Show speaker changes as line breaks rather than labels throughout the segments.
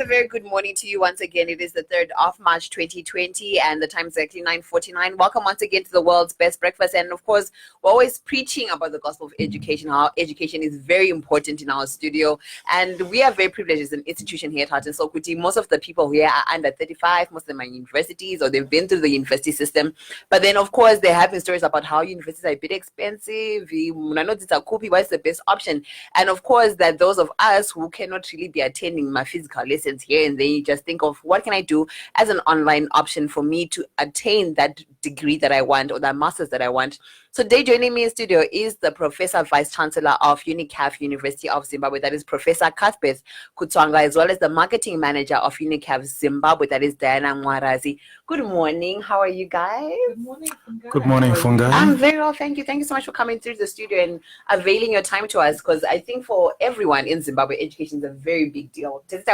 a very good morning to you once again. It is the 3rd of March 2020 and the time is exactly 9:49. Welcome once again to the world's best breakfast. And of course, we're always preaching about the gospel of education, how education is very important in our studio. And we are very privileged as an institution here at Heart and Soul Kuti. Most of the people here are under 35, most of them are in universities or they've been through the university system. But then, of course, they're having stories about how universities are a bit expensive. Why is the best option? And of course, that those of us who cannot really be attending my physical lessons here and then, you just think of what can I do as an online option for me to attain that degree that I want or that master's that I want. So today joining me in studio is the Professor Vice-Chancellor of Unicaf University of Zimbabwe, that is Professor Cuthbert Kutsvanga, as well as the Marketing Manager of Unicaf Zimbabwe, that is Diana Mwarazi. Good morning. How are you guys?
Good morning, Funga.
Good morning, Funga.
I'm very well, thank you. Thank you so much for coming through the studio and availing your time to us, because I think for everyone in Zimbabwe, education is a very big deal. And it's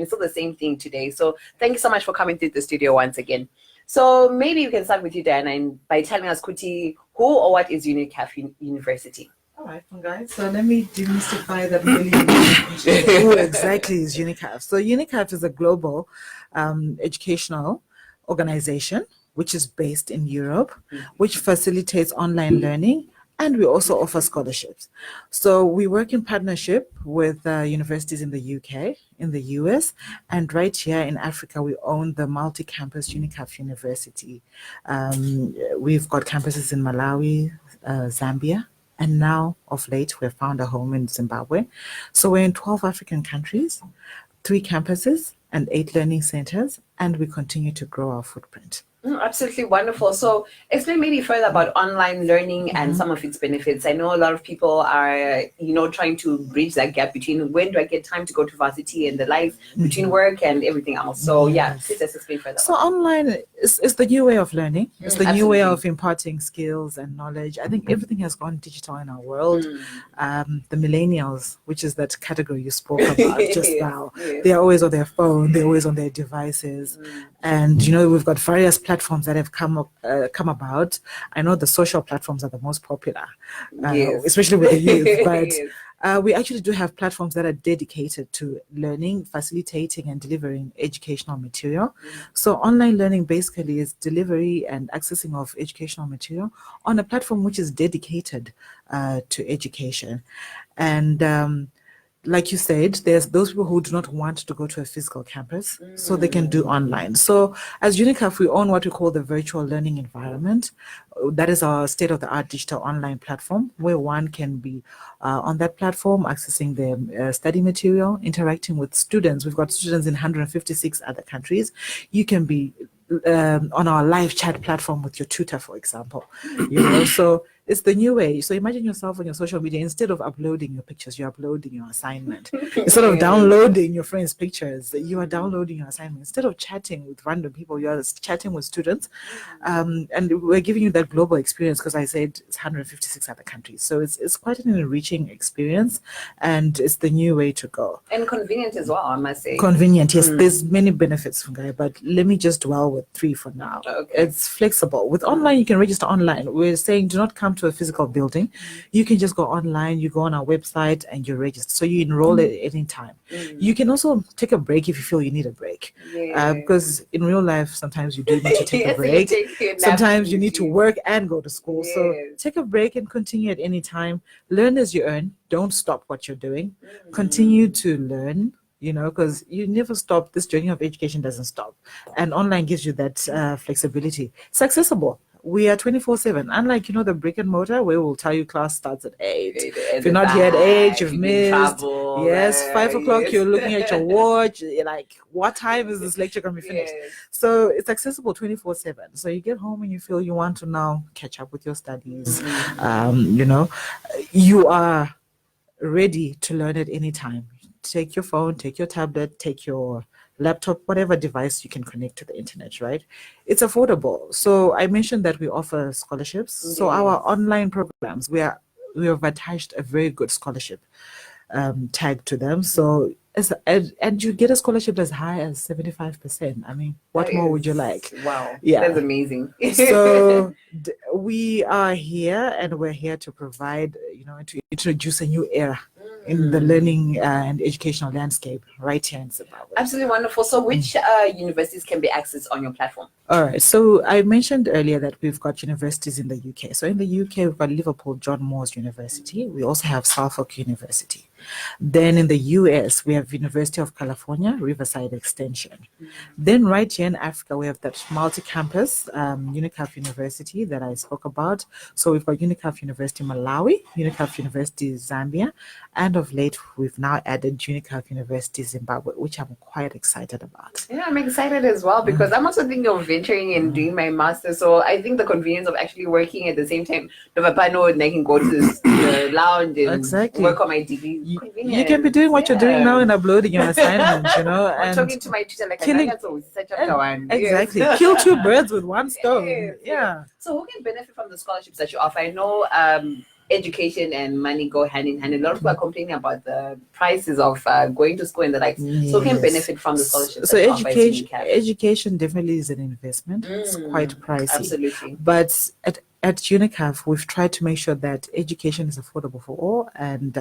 still the same thing today. So thank you so much for coming through the studio once again. So maybe you can start with you, Diana, by telling us, Kuti, who or what is Unicaf University?
All right, guys. So let me demystify that really.
Who exactly is Unicaf? So Unicaf is a global educational organization which is based in Europe, which facilitates online learning, and we also offer scholarships. So we work in partnership with universities in the UK, in the US, and right here in Africa, we own the multi-campus Unicaf University. We've got campuses in Malawi, Zambia, and now of late, we've found a home in Zimbabwe. So we're in 12 African countries, 3 campuses and 8 learning centers, and we continue to grow our footprint.
Absolutely wonderful. So explain maybe further about online learning and some of its benefits. I know a lot of people are, trying to bridge that gap between when do I get time to go to varsity and the life between work and everything else. So please just explain further.
So online is the new way of learning. It's the new way of imparting skills and knowledge. I think everything has gone digital in our world. The Millennials, which is that category you spoke about just now, they're always on their phone, they're always on their devices. And, we've got various platforms that have come about. I know the social platforms are the most popular, especially with the youth, but we actually do have platforms that are dedicated to learning, facilitating and delivering educational material. So online learning basically is delivery and accessing of educational material on a platform which is dedicated to education. And like you said, there's those people who do not want to go to a physical campus, so they can do online. So as Unicaf, we own what we call the virtual learning environment. That is our state-of-the-art digital online platform, where one can be on that platform, accessing the study material, interacting with students. We've got students in 156 other countries. You can be on our live chat platform with your tutor, for example. So it's the new way. So imagine yourself on your social media, instead of uploading your pictures, you're uploading your assignment. Instead of downloading your friends' pictures, you are downloading your assignment. Instead of chatting with random people, you are chatting with students. And we're giving you that global experience, because I said it's 156 other countries. So it's quite an enriching experience, and it's the new way to go.
And convenient as well, I must say.
Convenient, yes. There's many benefits, but let me just dwell with 3 for now.
Okay.
It's flexible. With online, you can register online. We're saying do not come to a physical building. You can just go online, you go on our website and you register. So you enroll at any time. You can also take a break if you feel you need a break. Because in real life, sometimes you do need to take a break. Sometimes you need to work and go to school. So take a break and continue at any time. Learn as you earn. Don't stop what you're doing. Continue to learn. Because you never stop. This journey of education doesn't stop. And online gives you that flexibility. It's accessible. We are 24/7. Unlike, the brick and mortar, where we'll tell you class starts at 8. If you're not here at 8, you've missed. Yes, 5 o'clock, you're looking at your watch. You're like, what time is this lecture going to be finished? So it's accessible 24/7. So you get home and you feel you want to now catch up with your studies. You are ready to learn at any time. Take your phone, take your tablet, take your laptop, whatever device you can connect to the internet, right? It's affordable. So I mentioned that we offer scholarships. So our online programs, we have attached a very good scholarship tag to them. So and you get a scholarship as high as 75%. I mean, what more would you like?
Wow.
Yeah.
That's amazing.
So we are here, and we're here to provide, to introduce a new era in the learning and educational landscape right here in Zimbabwe.
Absolutely wonderful. So which universities can be accessed on your platform?
All right. So I mentioned earlier that we've got universities in the UK. So in the UK, we've got Liverpool John Moores University. We also have Suffolk University. Then in the US, we have University of California, Riverside Extension. Then right here in Africa, we have that multi-campus, Unicaf University that I spoke about. So we've got Unicaf University Malawi, Unicaf University Zambia, and of late, we've now added Unicaf University Zimbabwe, which I'm quite excited about.
Yeah, I'm excited as well because I'm also thinking of venturing and doing my master's. So I think the convenience of actually working at the same time, and I can go to the lounge and work on my degree.
You can be doing what you're doing now and uploading your assignments, you know,
and talking to my tutor like
exactly. Kill two birds with one stone. Yeah.
So who can benefit from the scholarships that you offer? I know education and money go hand in hand. A lot of people are complaining about the prices of going to school and the like. So who can benefit from the scholarships?
So education definitely is an investment. It's quite pricey.
Absolutely.
But at Unicaf, we've tried to make sure that education is affordable for all, and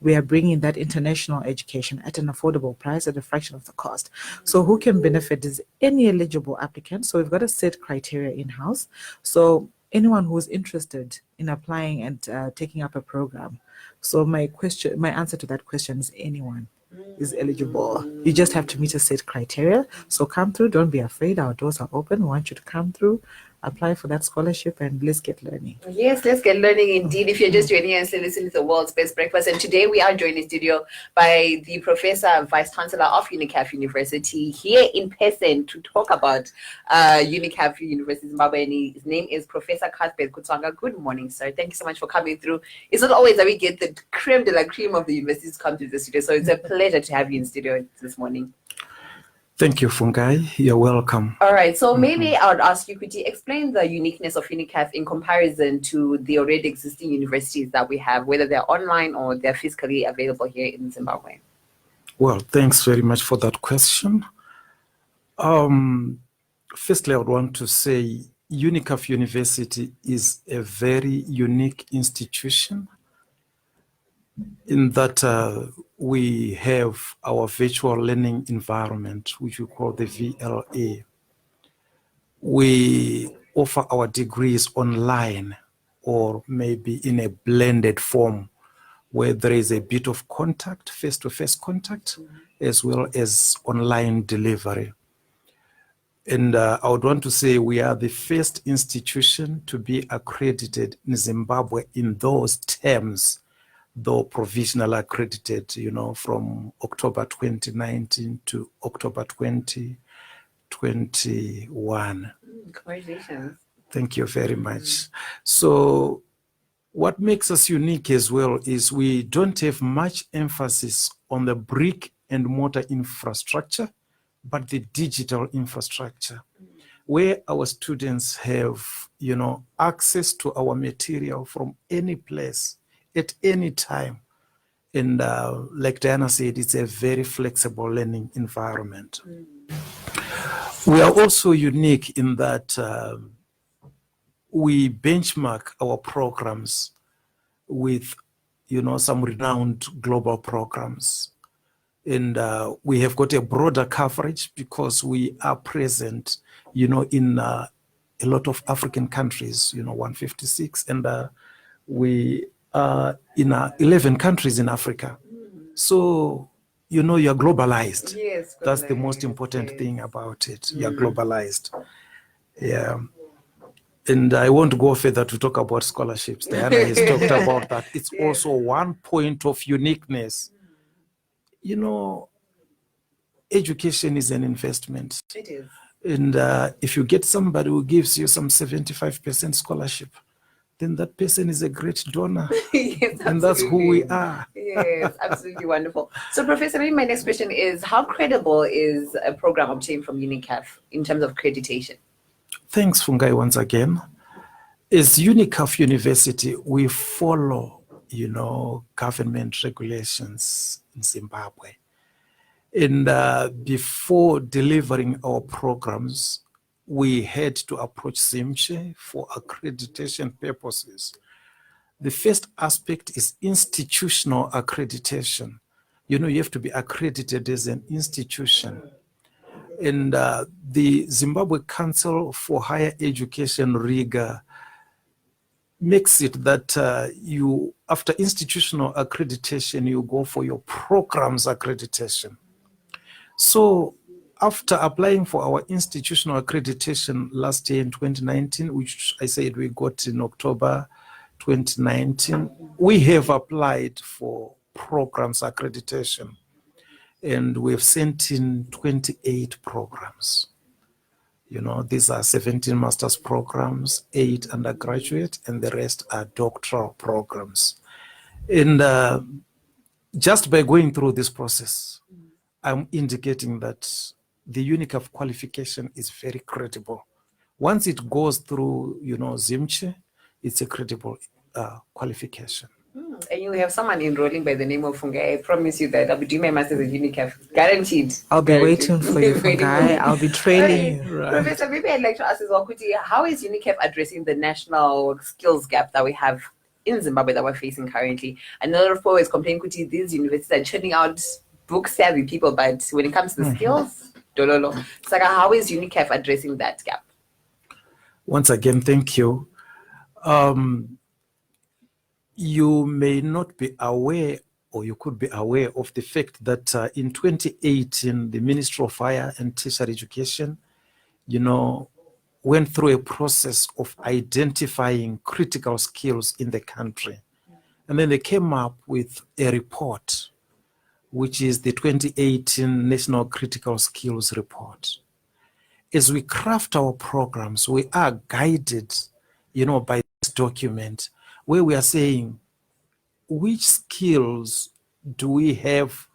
we are bringing that international education at an affordable price at a fraction of the cost. So who can benefit is any eligible applicant. So we've got a set criteria in-house. So anyone who is interested in applying and taking up a program. So my answer to that question is anyone is eligible. You just have to meet a set criteria. So come through, don't be afraid. Our doors are open. We want you to come through, apply for that scholarship, and let's get learning.
Yes, let's get learning indeed. If you're just joining us and listening to the world's best breakfast, and today we are joined in studio by the Professor Vice-Chancellor of Unicaf University here in person to talk about Unicaf University Zimbabwe, and his name is Professor Cuthbert Kutsvanga. Good morning, sir. Thank you so much for coming through. It's not always that we get the creme de la creme of the universities come to the studio, so it's a pleasure to have you in studio this morning.
Thank you, Fungai. You're welcome.
All right. So maybe I would ask you, could you explain the uniqueness of Unicaf in comparison to the already existing universities that we have, whether they're online or they're physically available here in Zimbabwe?
Well, thanks very much for that question. Firstly, I would want to say Unicaf University is a very unique institution in that we have our virtual learning environment, which we call the VLA. We offer our degrees online or maybe in a blended form where there is a bit of contact, face-to-face contact, as well as online delivery. And I would want to say we are the first institution to be accredited in Zimbabwe in those terms, though provisional accredited, you know, from October 2019 to October 2021.
Congratulations.
Thank you very much. So what makes us unique as well is we don't have much emphasis on the brick and mortar infrastructure, but the digital infrastructure, where our students have, you know, access to our material from any place, at any time. And like Diana said, it's a very flexible learning environment. We are also unique in that we benchmark our programs with, you know, some renowned global programs. And we have got a broader coverage because we are present, you know, in a lot of African countries, you know, 156, and we in 11 countries in Africa. So, you know, you're globalized.
Yes,
that's the most important thing about it. You're globalized. Yeah. And I won't go further to talk about scholarships. Diana has talked about that. It's also one point of uniqueness. You know, education is an investment.
It is.
And if you get somebody who gives you some 75% scholarship, then that person is a great donor.
Yes,
and that's who we are.
Yes, absolutely wonderful. So, Professor, maybe my next question is, how credible is a program obtained from Unicaff in terms of accreditation?
Thanks, Fungai, once again. As Unicaf University, we follow, you know, government regulations in Zimbabwe. And before delivering our programs, we had to approach ZimChe for accreditation purposes. The first aspect is institutional accreditation. You have to be accredited as an institution. And the Zimbabwe Council for Higher Education, RIGA, makes it that after institutional accreditation, you go for your programs accreditation. So after applying for our institutional accreditation last year in 2019, which I said we got in October 2019, we have applied for programs accreditation, and we have sent in 28 programs. These are 17 master's programs, 8 undergraduate, and the rest are doctoral programs. And just by going through this process, I'm indicating that the Unicaff qualification is very credible. Once it goes through, ZIMCHE, it's a credible qualification.
And you have someone enrolling by the name of Fungai. I promise you that I'll be doing my master's at Unicaff. Guaranteed.
I'll be waiting for you, Fungai. I'll be training you.
Right.
Professor, maybe I'd like to ask as well, Kuti, how is Unicaff addressing the national skills gap that we have in Zimbabwe that we're facing currently? And a lot of people always complain, Kuti, these universities are churning out book-savvy people, but when it comes to the skills, dololo. So how is Unicaff addressing that gap?
Once again, thank you. You may not be aware, or you could be aware of the fact that in 2018, the Ministry of Higher and Tertiary Education, went through a process of identifying critical skills in the country. And then they came up with a report, which is the 2018 National Critical Skills Report. As we craft our programs, we are guided, by this document, where we are saying, which skills do we have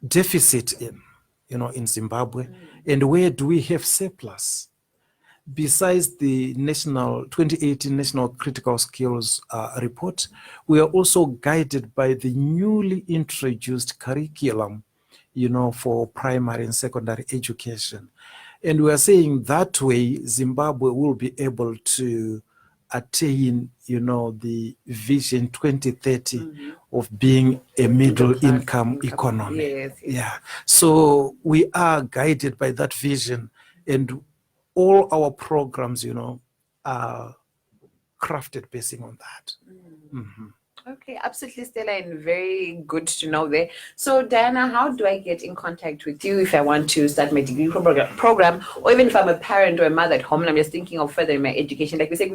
deficit in Zimbabwe, and where do we have surplus? Besides the 2018 National Critical Skills Report, we are also guided by the newly introduced curriculum, for primary and secondary education. And we are saying that way Zimbabwe will be able to attain, the Vision 2030 of being a middle income economy.
Yes.
Yeah. So we are guided by that vision, and all our programs, are crafted basing on that.
Okay, absolutely, Stella, and very good to know there. So, Diana, how do I get in contact with you if I want to start my degree program, or even if I'm a parent or a mother at home and I'm just thinking of furthering my education? Like we say,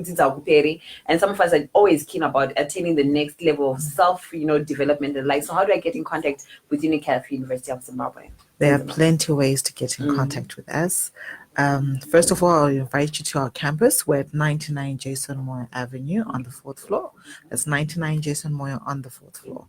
and some of us are always keen about attaining the next level of self, development and life. So, how do I get in contact with Unicaf University of Zimbabwe?
There are plenty of ways to get in contact with us. First of all, I'll invite you to our campus. We're at 99 Jason Moyo Avenue on the 4th floor. That's 99 Jason Moyo on the 4th floor.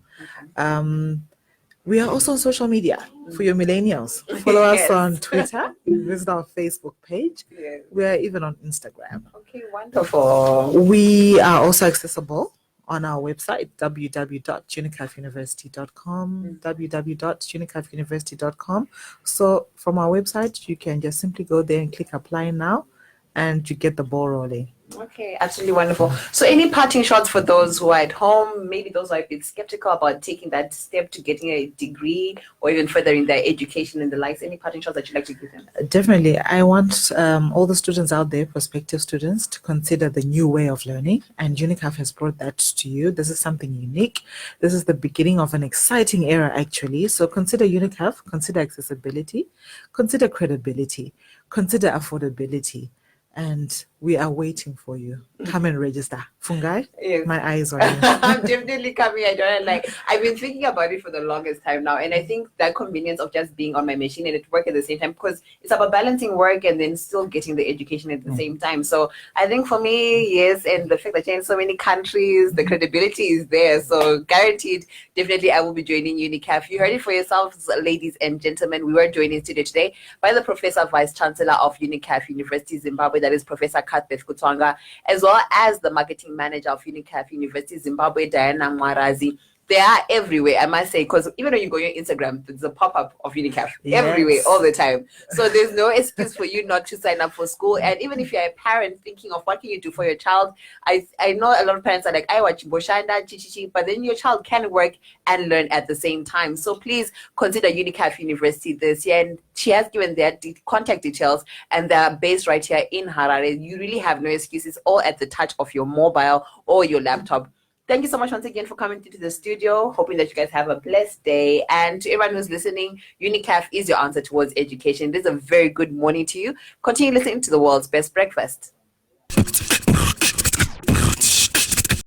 We are also on social media for your millennials. Follow us on Twitter, visit our Facebook page. We are even on Instagram.
Okay, wonderful.
We are also accessible on our website, www.unicaffuniversity.com, www.unicaffuniversity.com. So from our website, you can just simply go there and click apply now, and you get the ball rolling.
Okay, absolutely wonderful. So any parting shots for those who are at home, maybe those who are a bit skeptical about taking that step to getting a degree or even furthering their education and the likes, any parting shots that you'd like to give them?
Definitely. I want all the students out there, prospective students, to consider the new way of learning, and Unicaf has brought that to you. This is something unique. This is the beginning of an exciting era, actually. So consider Unicaf, consider accessibility, consider credibility, consider affordability. And we are waiting for you. Come and register. Fungai,
yes.
My eyes on you.
I'm definitely coming. I've been thinking about it for the longest time now. And I think that convenience of just being on my machine and at work at the same time, because it's about balancing work and then still getting the education at the same time. So I think for me, yes, and the fact that you're in so many countries, the credibility is there. So guaranteed, definitely I will be joining Unicaf. You heard it for yourselves, ladies and gentlemen. We were joined in studio today by the Professor Vice-Chancellor of Unicaf University Zimbabwe, that is Professor Cuthbert Kutsvanga, as well as the Marketing Manager of Unicaf University Zimbabwe, Diana Mwarazi. They are everywhere, I must say, because even when you go on your Instagram, there's a pop-up of Unicaff
Yes.
everywhere all the time. So there's no excuse for you not to sign up for school. And even if you're a parent thinking of what can you do for your child, I know a lot of parents are like, I watch Boshanda, Chichichi, but then your child can work and learn at the same time. So please consider Unicaf University this year. And she has given their contact details, and they're based right here in Harare. You really have no excuses, all at the touch of your mobile or your laptop. Thank you so much once again for coming to the studio. Hoping that you guys have a blessed day. And to everyone who's listening, Unicaff is your answer towards education. This is a very good morning to you. Continue listening to the world's best breakfast.